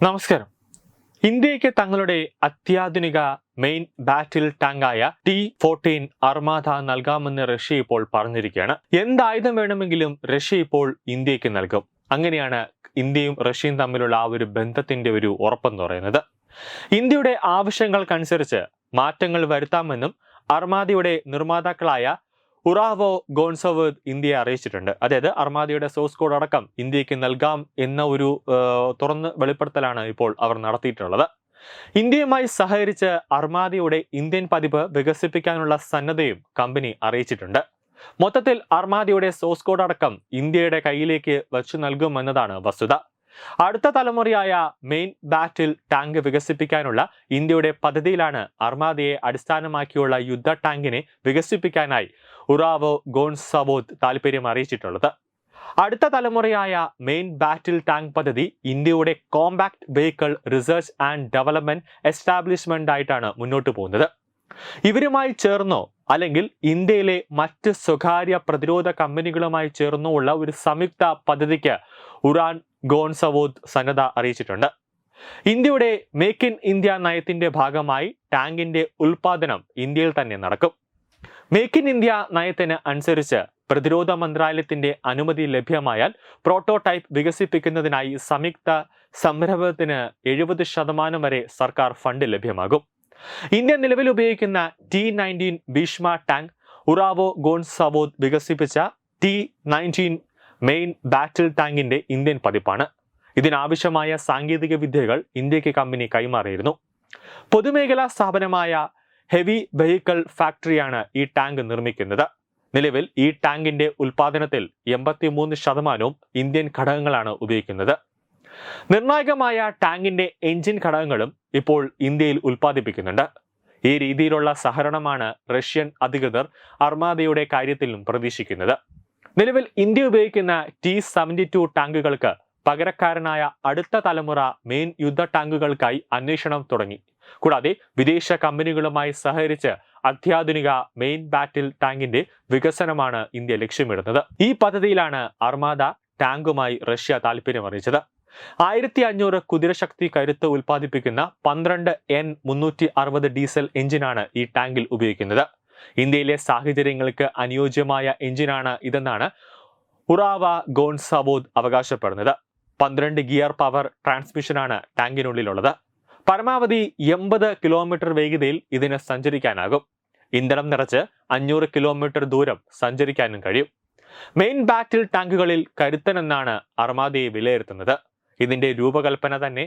നമസ്കാരം. ഇന്ത്യയ്ക്ക് തങ്ങളുടെ അത്യാധുനിക മെയിൻ ബാറ്റിൽ ടാങ്കായ T-14 അർമാദ നൽകാമെന്ന് റഷ്യ ഇപ്പോൾ പറഞ്ഞിരിക്കുകയാണ്. എന്തായുധം വേണമെങ്കിലും റഷ്യ ഇപ്പോൾ ഇന്ത്യക്ക് നൽകും. അങ്ങനെയാണ് ഇന്ത്യയും റഷ്യയും തമ്മിലുള്ള ആ ഒരു ബന്ധത്തിന്റെ ഒരു ഉറപ്പെന്ന് പറയുന്നത്. ഇന്ത്യയുടെ ആവശ്യങ്ങൾക്കനുസരിച്ച് മാറ്റങ്ങൾ വരുത്താമെന്നും അർമാദയുടെ നിർമ്മാതാക്കളായ ഉറാവോ ഗോൺസവേദ് ഇന്ത്യയെ അറിയിച്ചിട്ടുണ്ട്. അതായത് അർമാദയുടെ സോഴ്സ് കോഡ് അടക്കം ഇന്ത്യക്ക് നൽകാം എന്ന ഒരു തുറന്ന് വെളിപ്പെടുത്തലാണ് ഇപ്പോൾ അവർ നടത്തിയിട്ടുള്ളത്. ഇന്ത്യയുമായി സഹകരിച്ച് അർമാദയുടെ ഇന്ത്യൻ പതിപ്പ് വികസിപ്പിക്കാനുള്ള സന്നദ്ധയും കമ്പനി അറിയിച്ചിട്ടുണ്ട്. മൊത്തത്തിൽ അർമാദയുടെ സോഴ്സ് കോഡ് അടക്കം ഇന്ത്യയുടെ കയ്യിലേക്ക് വച്ചു നൽകുമെന്നതാണ് വസ്തുത. അടുത്ത തലമുറയായ മെയിൻ ബാറ്റിൽ ടാങ്ക് വികസിപ്പിക്കാനുള്ള ഇന്ത്യയുടെ പദ്ധതിയിലാണ് അർമാദയെ അടിസ്ഥാനമാക്കിയുള്ള യുദ്ധ ടാങ്കിനെ വികസിപ്പിക്കാനായി ഉറാവോ ഗോൺസവോദ് താൽപര്യം അറിയിച്ചിട്ടുള്ളത്. അടുത്ത തലമുറയായ മെയിൻ ബാറ്റിൽ ടാങ്ക് പദ്ധതി ഇന്ത്യയുടെ compact vehicle research and development establishment ആയിട്ടാണ് മുന്നോട്ട് പോകുന്നത്. ഇവരുമായി ചേർന്നോ അല്ലെങ്കിൽ ഇന്ത്യയിലെ മറ്റ് സ്വകാര്യ പ്രതിരോധ കമ്പനികളുമായി ചേർന്നോ ഉള്ള ഒരു സംയുക്ത പദ്ധതിക്ക് ഉറാൻ ഗോൺസവോദ് സന്നദ്ധ അറിയിച്ചിട്ടുണ്ട്. ഇന്ത്യയുടെ മേക്ക് ഇൻ ഇന്ത്യ നയത്തിന്റെ ഭാഗമായി ടാങ്കിന്റെ ഉൽപാദനം ഇന്ത്യയിൽ തന്നെ നടക്കും. മേക്ക് ഇൻ ഇന്ത്യ നയത്തിന് അനുസരിച്ച് പ്രതിരോധ മന്ത്രാലയത്തിന്റെ അനുമതി ലഭ്യമായാൽ പ്രോട്ടോടൈപ്പ് വികസിപ്പിക്കുന്നതിനായി സംയുക്ത സംരംഭത്തിന് 70% വരെ സർക്കാർ ഫണ്ട് ലഭ്യമാകും. ഇന്ത്യ നിലവിൽ ഉപയോഗിക്കുന്ന T-19 ഭീഷ്മ ടാങ്ക് ഉറാവോ ഗോൺസവോദ് വികസിപ്പിച്ച T-19 മെയിൻ ബാറ്റിൽ ടാങ്കിന്റെ ഇന്ത്യൻ പതിപ്പാണ്. ഇതിനാവശ്യമായ സാങ്കേതിക വിദ്യകൾ ഇന്ത്യക്ക് കമ്പനി കൈമാറിയിരുന്നു. പൊതുമേഖലാ സ്ഥാപനമായ ഹെവി വെഹിക്കിൾ ഫാക്ടറിയാണ് ഈ ടാങ്ക് നിർമ്മിക്കുന്നത്. നിലവിൽ ഈ ടാങ്കിന്റെ ഉൽപാദനത്തിൽ 83% ഇന്ത്യൻ ഘടകങ്ങളാണ് ഉപയോഗിക്കുന്നത്. നിർണായകമായ ടാങ്കിന്റെ എഞ്ചിൻ ഘടകങ്ങളും ഇപ്പോൾ ഇന്ത്യയിൽ ഉൽപ്പാദിപ്പിക്കുന്നുണ്ട്. ഈ രീതിയിലുള്ള സഹകരണമാണ് റഷ്യൻ അധികൃതർ അർമാദയുടെ കാര്യത്തിലും പ്രതീക്ഷിക്കുന്നത്. നിലവിൽ ഇന്ത്യ ഉപയോഗിക്കുന്ന T-72 ടാങ്കുകൾക്ക് പകരക്കാരനായ അടുത്ത തലമുറ മെയിൻ യുദ്ധ ടാങ്കുകൾക്കായി അന്വേഷണം തുടങ്ങി. കൂടാതെ വിദേശ കമ്പനികളുമായി സഹകരിച്ച് അത്യാധുനിക മെയിൻ ബാറ്റിൽ ടാങ്കിന്റെ വികസനമാണ് ഇന്ത്യ ലക്ഷ്യമിടുന്നത്. ഈ പദ്ധതിയിലാണ് അർമാദ ടാങ്കുമായി റഷ്യ താൽപര്യം അറിയിച്ചത്. 1500 കുതിരശക്തി കരുത്ത് ഉൽപ്പാദിപ്പിക്കുന്ന 12 N360 ഡീസൽ എഞ്ചിനാണ് ഈ ടാങ്കിൽ ഉപയോഗിക്കുന്നത്. ഇന്ത്യയിലെ സാഹചര്യങ്ങൾക്ക് അനുയോജ്യമായ എഞ്ചിനാണ് ഇതെന്നാണ് ഉറാവ ഗോൺസവോദ് അവകാശപ്പെടുന്നത്. 12 ഗിയർ പവർ ട്രാൻസ്മിഷനാണ് ടാങ്കിനുള്ളിലുള്ളത്. പരമാവധി 80 കിലോമീറ്റർ വേഗതയിൽ ഇതിന് സഞ്ചരിക്കാനാകും. ഇന്ധനം നിറച്ച് 500 കിലോമീറ്റർ ദൂരം സഞ്ചരിക്കാനും കഴിയും. മെയിൻ ബാറ്റിൽ ടാങ്കുകളിൽ കരുത്തനെന്നാണ് അർമാദയെ വിലയിരുത്തുന്നത്. ഇതിന്റെ രൂപകൽപ്പന തന്നെ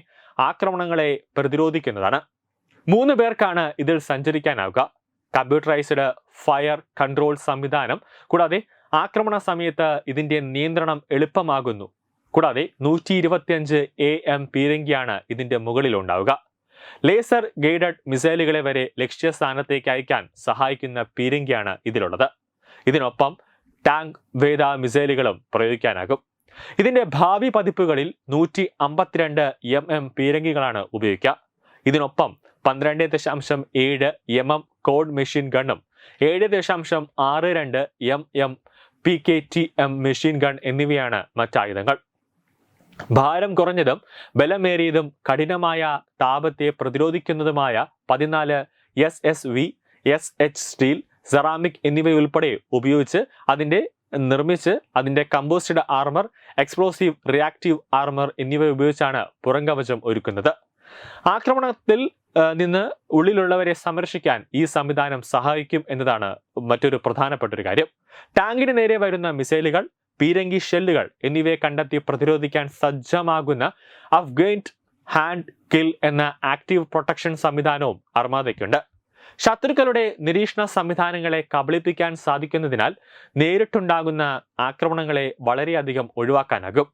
ആക്രമണങ്ങളെ പ്രതിരോധിക്കുന്നതാണ്. 3 പേർക്കാണ് ഇതിൽ സഞ്ചരിക്കാനാവുക. കമ്പ്യൂട്ടറൈസ്ഡ് ഫയർ കൺട്രോൾ സംവിധാനം കൂടാതെ ആക്രമണ സമയത്ത് ഇതിന്റെ നിയന്ത്രണം എളുപ്പമാകുന്നു. കൂടാതെ 125 AM പീരങ്കിയാണ് ഇതിന്റെ മുകളിൽ ഉണ്ടാവുക. ലേസർ ഗൈഡഡ് മിസൈലുകളെ വരെ ലക്ഷ്യസ്ഥാനത്തേക്ക് അയക്കാൻ സഹായിക്കുന്ന പീരങ്കിയാണ് ഇതിലുള്ളത്. ഇതിനൊപ്പം ടാങ്ക് വേദ മിസൈലുകളും പ്രയോഗിക്കാനാകും. ഇതിന്റെ ഭാവി പതിപ്പുകളിൽ 152 mm പീരങ്കികളാണ് ഉപയോഗിക്കുക. ഇതിനൊപ്പം 12.7 mm കോഡ് മെഷീൻ ഗണ്ണും 7.62 mm PKTM മെഷീൻ ഗൺ എന്നിവയാണ് മറ്റായുധങ്ങൾ. ഭാരം കുറഞ്ഞതും ബലമേറിയതും കഠിനമായ താപത്തെ പ്രതിരോധിക്കുന്നതുമായ 14 SSV, SH സ്റ്റീൽ, സെറാമിക് എന്നിവയുൾപ്പെടെ ഉപയോഗിച്ച് നിർമ്മിച്ച് അതിന്റെ composite armour, explosive reactive armour എന്നിവ ഉപയോഗിച്ചാണ് പുറംകവചം ഒരുക്കുന്നത്. ആക്രമണത്തിൽ നിന്ന് ഉള്ളിലുള്ളവരെ സംരക്ഷിക്കാൻ ഈ സംവിധാനം സഹായിക്കും എന്നതാണ് മറ്റൊരു പ്രധാനപ്പെട്ട ഒരു കാര്യം. ടാങ്കിന് നേരെ വരുന്ന മിസൈലുകൾ, പീരങ്കി ഷെല്ലുകൾ എന്നിവയെ കണ്ടെത്തി പ്രതിരോധിക്കാൻ സജ്ജമാകുന്ന അഫ്ഗൈൻഡ് ഹാൻഡ് കിൽ എന്ന ആക്റ്റീവ് പ്രൊട്ടക്ഷൻ സംവിധാനവും അർമാദയ്ക്കുണ്ട്. ശത്രുക്കളുടെ നിരീക്ഷണ സംവിധാനങ്ങളെ കബളിപ്പിക്കാൻ സാധിക്കുന്നതിനാൽ നേരിട്ടുണ്ടാകുന്ന ആക്രമണങ്ങളെ വളരെയധികം ഒഴിവാക്കാനാകും.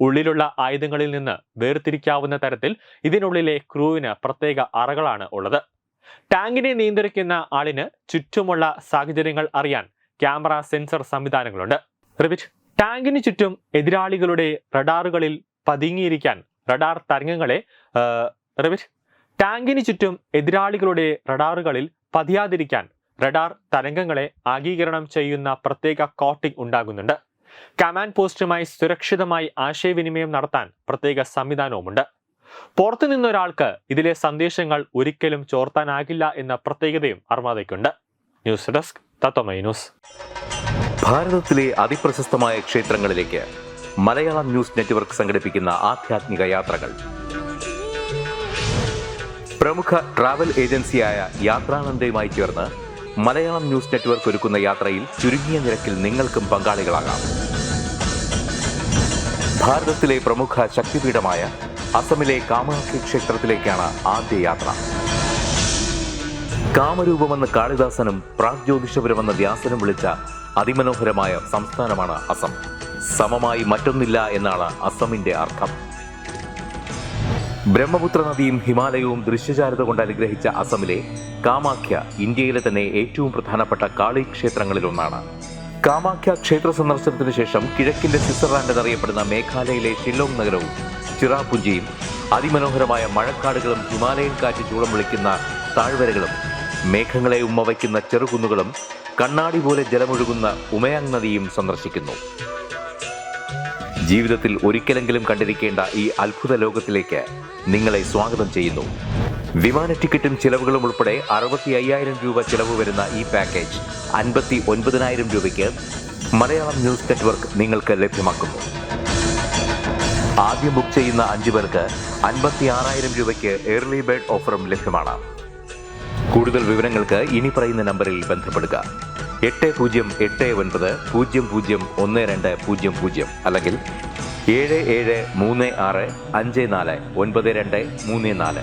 ഉള്ളിലുള്ള ആയുധങ്ങളിൽ നിന്ന് വേർതിരിക്കാവുന്ന തരത്തിൽ ഇതിനുള്ളിലെ ക്രൂവിന് പ്രത്യേക അറകളാണ് ഉള്ളത്. ടാങ്കിനെ നിയന്ത്രിക്കുന്ന ആളിന് ചുറ്റുമുള്ള സാഹചര്യങ്ങൾ അറിയാൻ ക്യാമറ സെൻസർ സംവിധാനങ്ങളുണ്ട്. ടാങ്കിന് ചുറ്റും എതിരാളികളുടെ റഡാറുകളിൽ പതുങ്ങിയിരിക്കാൻ റഡാർ തരംഗങ്ങളെ ടാങ്കിന് ചുറ്റും എതിരാളികളുടെ റഡാറുകളിൽ പതിയാതിരിക്കാൻ റഡാർ തരംഗങ്ങളെ ആഗീകരണം ചെയ്യുന്ന പ്രത്യേക കോട്ടിംഗ് ഉണ്ടാകുന്നുണ്ട്. കമാൻഡ് പോസ്റ്റുമായി സുരക്ഷിതമായി ആശയവിനിമയം നടത്താൻ പ്രത്യേക സംവിധാനവുമുണ്ട്. പുറത്തു നിന്നൊരാൾക്ക് ഇതിലെ സന്ദേശങ്ങൾ ഒരിക്കലും ചോർത്താനാകില്ല എന്ന പ്രത്യേകതയും അർമാദയ്ക്കുണ്ട്. ന്യൂസ് ഡെസ്ക് തത്വമൈ ന്യൂസ്. ഭാരതത്തിലെ അതിപ്രശസ്തമായ ക്ഷേത്രങ്ങളിലേക്ക് മലയാളം ന്യൂസ് നെറ്റ്വർക്ക് സംഘടിപ്പിക്കുന്ന ആധ്യാത്മിക യാത്രകൾ. പ്രമുഖ ട്രാവൽ ഏജൻസിയായ യാത്രാനന്ദയുമായി ചേർന്ന് മലയാളം ന്യൂസ് നെറ്റ്വർക്ക് ഒരുക്കുന്ന യാത്രയിൽ ചുരുങ്ങിയ നിരക്കിൽ നിങ്ങൾക്കും പങ്കാളികളാകാം. ഭാരതത്തിലെ പ്രമുഖ ശക്തിപീഠമായ അസമിലെ കാമാഖ്യ ക്ഷേത്രത്തിലേക്കാണ് ആദ്യ യാത്ര. കാമരൂപമെന്ന് കാളിദാസനും പ്രാഗ്ജ്യോതിഷപുരമെന്ന വ്യാസനും വിളിച്ച അതിമനോഹരമായ സംസ്ഥാനമാണ് അസം. സമമായി മറ്റൊന്നില്ല എന്നാണ് അസമിന്റെ അർത്ഥം. ബ്രഹ്മപുത്ര നദിയും ഹിമാലയവും ദൃശ്യചാരുത കൊണ്ട് അനുഗ്രഹിച്ച അസമിലെ കാമാഖ്യ ഇന്ത്യയിലെ തന്നെ ഏറ്റവും പ്രധാനപ്പെട്ട കാളി ക്ഷേത്രങ്ങളിലൊന്നാണ്. കാമാഖ്യ ക്ഷേത്ര സന്ദർശനത്തിന് ശേഷം കിഴക്കിന്റെ സ്വിറ്റ്സർലാൻഡ് എന്നറിയപ്പെടുന്ന മേഘാലയയിലെ ഷില്ലോങ് നഗരവും ചിറാപുഞ്ചിയും അതിമനോഹരമായ മഴക്കാടുകളും ഹിമാലയൻ കാറ്റ് ചൂളം വിളിക്കുന്ന താഴ്വരകളും മേഘങ്ങളെ ഉമ്മവയ്ക്കുന്ന ചെറുകുന്നുകളും കണ്ണാടി പോലെ ജലമൊഴുകുന്ന ഉമയാങ് നദിയും സന്ദർശിക്കുന്നു. ജീവിതത്തിൽ ഒരിക്കലെങ്കിലും കണ്ടിരിക്കേണ്ട ഈ അത്ഭുത ലോകത്തിലേക്ക് നിങ്ങളെ സ്വാഗതം ചെയ്യുന്നു. വിമാന ടിക്കറ്റും ചിലവുകളും ഉൾപ്പെടെ 65,000 രൂപ ചിലവ് വരുന്ന ഈ പാക്കേജ് 59,000 രൂപയ്ക്ക് മലയാളം ന്യൂസ് നെറ്റ്വർക്ക് നിങ്ങൾക്ക് ലഭ്യമാക്കുന്നു. ആദ്യം ബുക്ക് ചെയ്യുന്ന 5 പേർക്ക് 56,000 രൂപയ്ക്ക് ഏർലി ബേർഡ് ഓഫറും ലഭ്യമാണ്. കൂടുതൽ വിവരങ്ങൾക്ക് ഇനി പറയുന്ന നമ്പറിൽ ബന്ധപ്പെടുക. 8089001200 അല്ലെങ്കിൽ 7736549234.